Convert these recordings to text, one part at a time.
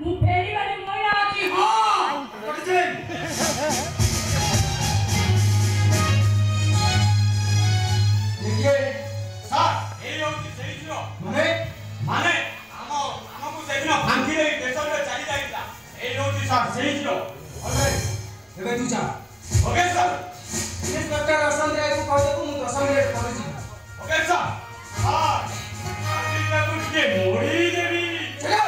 ମୁଁ ଫେରିବାରେ ମଇଳା ଅଛି। ହଁ ପଡ଼ିଛି। देखिए सर ए होती सही थियो माने हमको देखना फांकी रे देश रे चली जाइला ए होती सर सही थियो ऑलराइट एबे तू जा ओके सर इंस्पेक्टर रसन रे को कह देबो मु 10 मिनिट ପରେ ଯିବି ओके सर हां अभी मैं कुछ के मोड़ी देबी चलो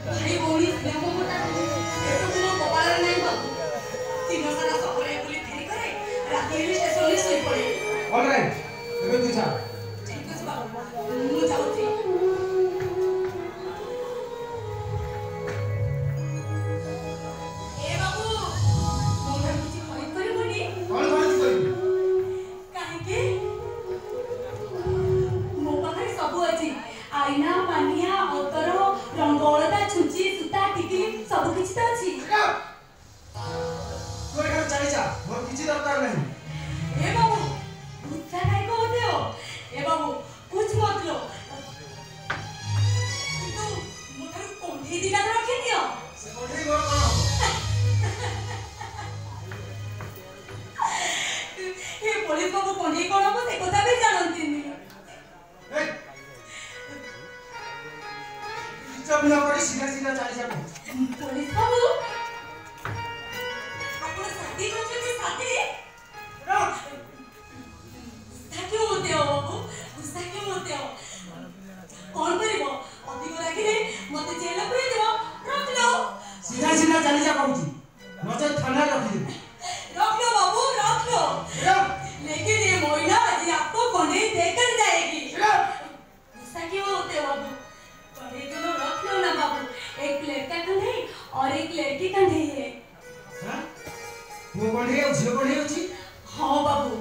भाई बोली स्नेह मोटा ये तो तुम कपाल नहीं बाबू तीनों सारा सबरे पुलिस फेरी करे राती रे स्टेशन में सोई पड़े ऑलराइट एबे तू जा ठीक है बाबू मु जाउती ए बाबू मोर कुछ होई करे बनी कौन कौन करी काहे के मो पाखरे सब अछि आईना पानिया अतर रंगोलता छुंची सुता टिकी सब किछि त अछि तोरे घर चली जा मोर किछि दरकार नहीं ए बाबू गुस्सा काहे को होते हो ए बाबू कुछ मत लो तू मुठार कोंठी दिला रखे दियो से कोंठी गोर कोन ए पुलिस बाबू कोंठी कोन हो से कोता भी जानती नहीं जब न करे सीधा सीधा चली जा पुलिस बाबू अपन शादी करछे के शादी गुस्सा क्यों होते हो बाबू गुस्सा क्यों होते हो कौन करिवो अधिक राखिले मते जेल पुरे देबो रख लो सीधा सीधा चली जा कहूची नचे थाना रखी दे रख लो बाबू रख लो लेकिन ये मोइना आज आपको कोने देकर जाएगी गुस्सा क्यों होते हो बाबू कोने दोनों रख लो ना बाबू एक लड़का कंधे और एक लड़की कंधे है हां वो कोने है झियो कोने अछि हां बाबू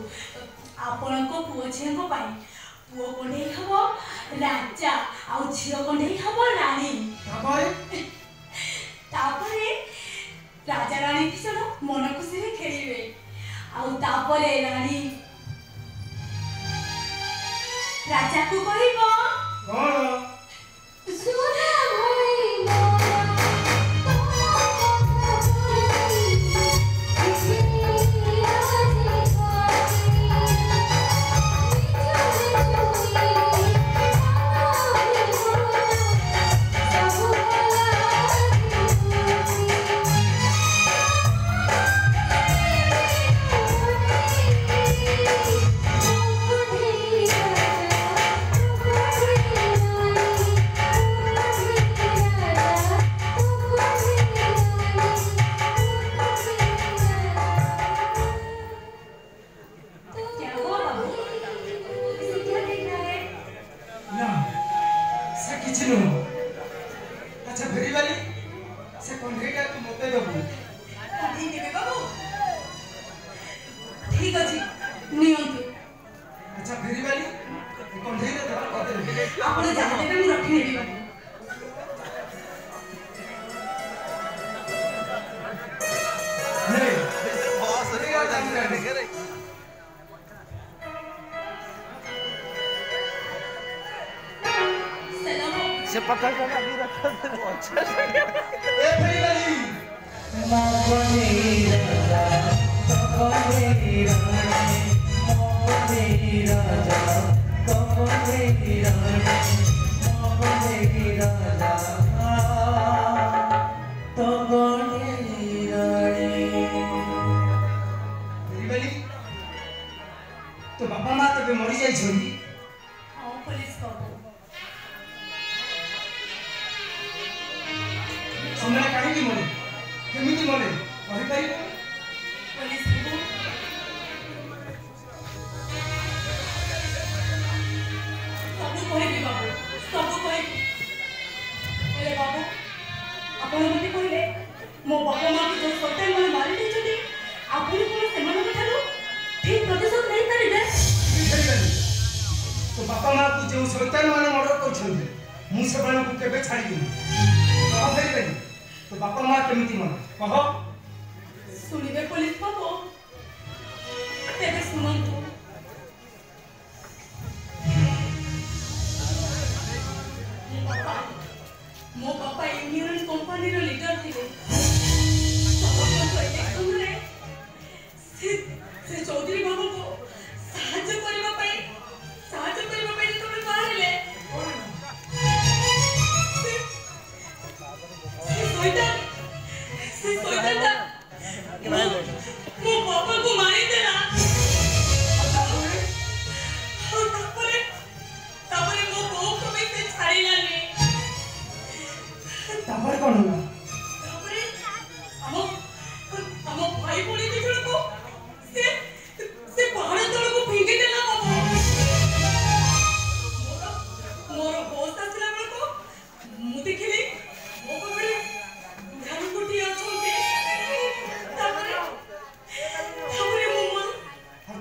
आपण को पुओ झियो को पाई पुओ कोने हबो राजा आ झियो कोने हबो रानी तापरे राजा रानी किसन मन खुशी रे खेलिबे आ तापरे रानी राजा को कहबो कोन सुना भई मोरा से पकड़ कर अभी रखा दे अच्छा ए भाई मोगनी राजा मोगनी रानी मोगनी राजा मोगनी रानी मोगनी राजा तो मोगनी रानी रिबली तो बापा मां तबे मरि जाई छथि हां पुलिस को समय काहे की मरे केमिति मरे कहि परिबो पुलिस को सब ସନ୍ତାନ ମାନେ ମର୍ଡର କରିଛନ୍ତି ମୁଁ ସେମାନଙ୍କୁ କେବେ ଛାଡ଼ିବିନି କହ ଫେରିବେନି ତୋ ବାପା ମା କେମିତି ମର କହ ଶୁଣିବେ ପୋଲିସ ବାବୁ ତେବେ ଶୁଣନ୍ତୁ ମୋ ବାପା ୟୁନିୟନ କମ୍ପାନୀର ଲିଡର ଥିଲେ ସେ ଚୌଧୁରୀ ବାବୁଙ୍କୁ ସାହାଯ୍ୟ କରିବା ପାଇଁ ଯେତେବେଳେ ବାହାରିଲେ ସେ ଶୈତାନଟା ମୋ ବାପାଙ୍କୁ ମାରିଦେଲା ତାପରେ ମୋ ବୋଉକୁ ବି ସେ ଛାଡ଼ିଲାନି ତାପରେ କ'ଣ ହେଲା ତାପରେ ଆମ ଭାଇ ଭଉଣୀ ଦି ଜଣକୁ ସେ ପାହାଡ଼ ତଳକୁ ଫିଙ୍ଗି ଦେଲା ବାବୁ ମୋର ହୋସ୍ ଆସିଲା ବେଳକୁ ମୁଁ ଦେଖିଲି ମୋ ପାଖରେ ବୁଢ଼ାର ଗୋଟିଏ ଅଛନ୍ତି ତାପରେ ମୋ ମା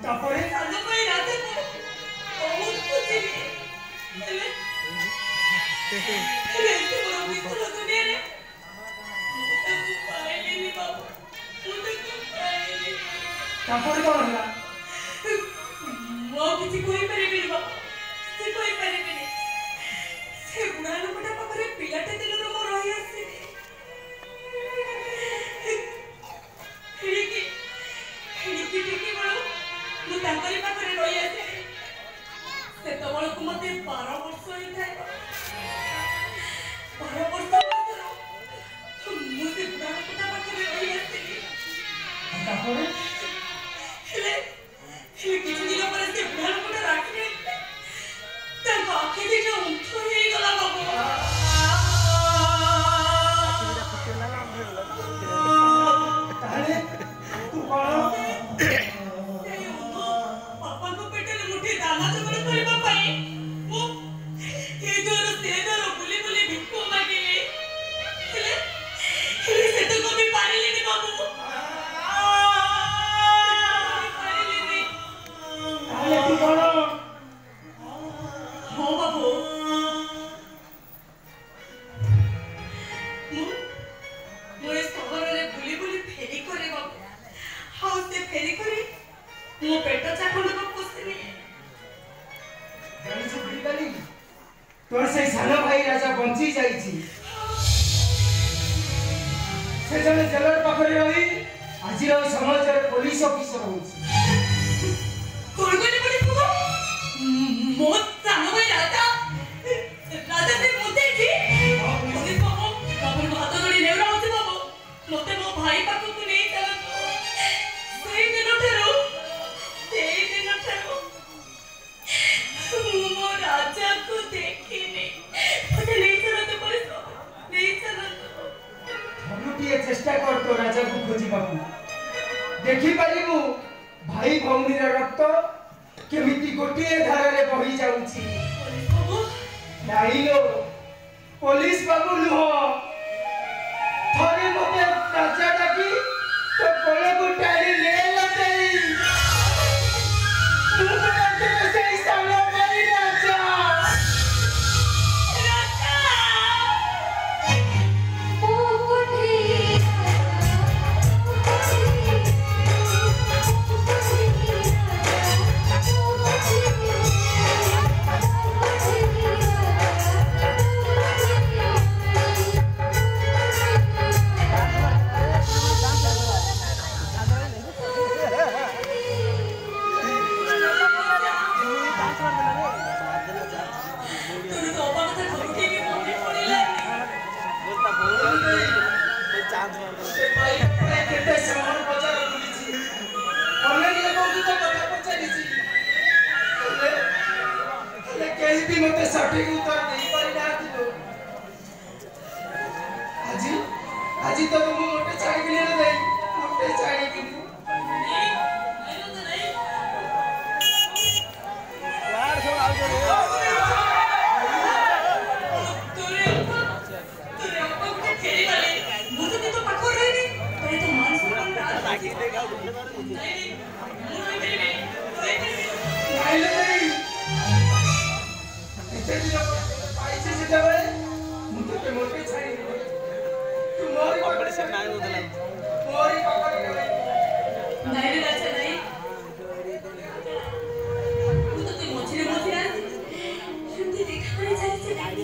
ତାପରେ ସାନ ଭାଇ ରାଜାକୁ ବହୁତ ଖୁସିଲି ହେଲେ ଏତେ ବଡ଼ ବିପଦ ଦୁନିଆରେ ମୁଁ ତାକୁ ପାଇଲିନି ବାବୁ ମୁଁ ତାକୁ ପାଇଲିନି ତାପରେ କ'ଣ ହେଲା ମୁଁ କିଛି କହିପାରିବିନି ବାବୁ ସେ କହିପାରିବିନି ସେ ବୁଢ଼ା ଲୋକଟା ପାଖରେ ପିଲାଟେ ଦିନରୁ ମୁଁ ରହି ଆସିନି ଖିଡ଼ିକି ଟିକି ବେଳୁ ମୁଁ ତାଙ୍କରି ପାଖରେ ରହି ଆସିଲି ସେତେବେଳକୁ ମୋତେ 12 ବର୍ଷ ହେଇଥାଏ 12 ବର୍ଷ ବୟସରୁ ମୁଁ ସେ ବୁଢ଼ା ଲୋକଟା ପାଖରେ ରହି ଆସିଲି ତାପରେ ହେଲେ କିଛି ଦିନ ପରେ ସେ ବୁଢ଼ା ଲୋକଟା ରାଗିଲେ ତାଙ୍କ ଆଖି ଦିଟା ଉଠ ହେଇଗଲା ବାବୁ ତାହେଲେ ତୁ କ'ଣ ସେଇ ଉଠ ବାପାଙ୍କ ପେଟରେ ମୁଠେ ଦାନା ଯୋଗାଡ଼ କରିବା ପାଇଁ ମୁଁ ଏ ଦର ସେ ଦର ବୁଲି ବୁଲି ଭିକ ମାଗିଲି ହେଲେ ସେତକ ବି ପାରିଲିନି ବାବୁ ତାହେଲେ ତୁ କ'ଣ ହଁ ବାବୁ ମୁଁ ଏ ସହରରେ ବୁଲି ବୁଲି ଫେରି କରି ବାବୁ ଆଉ ସେ ଫେରି କରି ମୋ ପେଟ ଚାଖଣ୍ଡକୁ ପୋଷିନି ଜାଣିଛୁ ବୁଝିପାରିଲି ତୋର ସେଇ ସାନ ଭାଇ ରାଜା ବଞ୍ଚି ଯାଇଛି ସେ ଜଣେ ଜେଲର ପାଖରେ ରହି ଆଜିର ସମାଜରେ ପୋଲିସ ଅଫିସର ହେଉଛି କଣ କହିଲେ ପୋଲିସ ବାବୁ ମୋ ସାନ ଭାଇ ରାଜା ସେ ମୁଦେଇଛି ପୋଲିସ ବାବୁଙ୍କ ହାତ ଧରି ନେଉରା ହଉଛି ବାବୁ ମୋତେ ମୋ ଭାଇ ପାଖକୁ ନେଇ ଚାଲନ୍ତୁ ସେଇ ଦିନଠାରୁ ମୁଁ ମୋ ରାଜାକୁ ଦେଖିନି ମୋତେ ନେଇ ଚାଲନ୍ତୁ ପୋଲିସ ବାବୁ ନେଇ ଚାଲନ୍ତୁ ଥରୁଟିଏ ଚେଷ୍ଟା କର ତୋ ରାଜାକୁ ଖୋଜିବାକୁ ଦେଖିପାରିବୁ ଭାଇ ଭଉଣୀର ରକ୍ତ କେମିତି ଗୋଟିଏ ଧାରାରେ ବହି ଯାଉଛି ପୋଲିସ ବାବୁ ନାଇଲୋ ପୋଲିସ ବାବୁ ନୁହଁ ଥରେ ମୋତେ ରାଜା ଡାକି ତୋ କୋଳକୁ ଟାଣି ନେଲା ସେଇ ସାନ ଭାଇ ରାଜା मते सठिक उत्तर दे पारि ना आज तो तुम मोटे छाड़ी के लिए नहीं मोटे छाड़ी के लिए यार सब आओ रे तोरे अपन के खेली वाले मुझे तो पकड़ रही नहीं तेरे तो मान सम्मान रात लागी देगा नहीं मुझे नहीं एते दिन पाइछे सेतबे मुते मोटे छाई तू मोरी कॉम्पिटिशन नाही होतला मोरी पकड नाही रे राजा नाही तू तो ते मोचरे मोचरे शुद्ध देखाने चालीचे नाही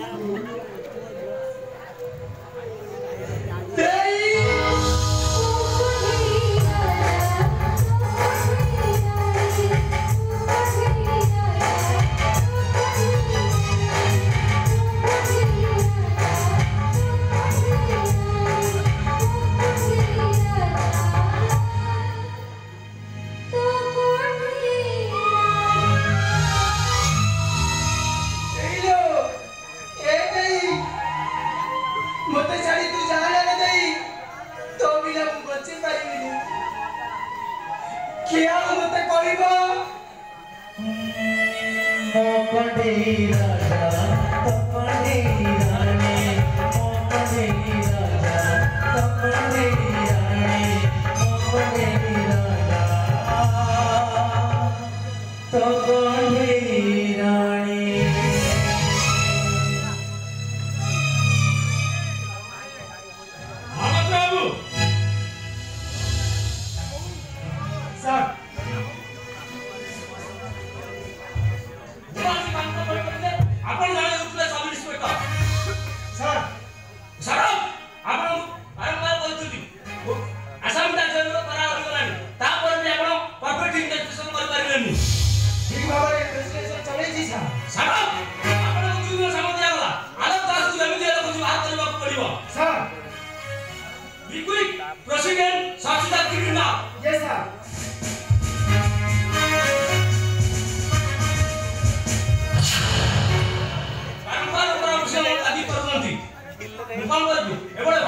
एवढं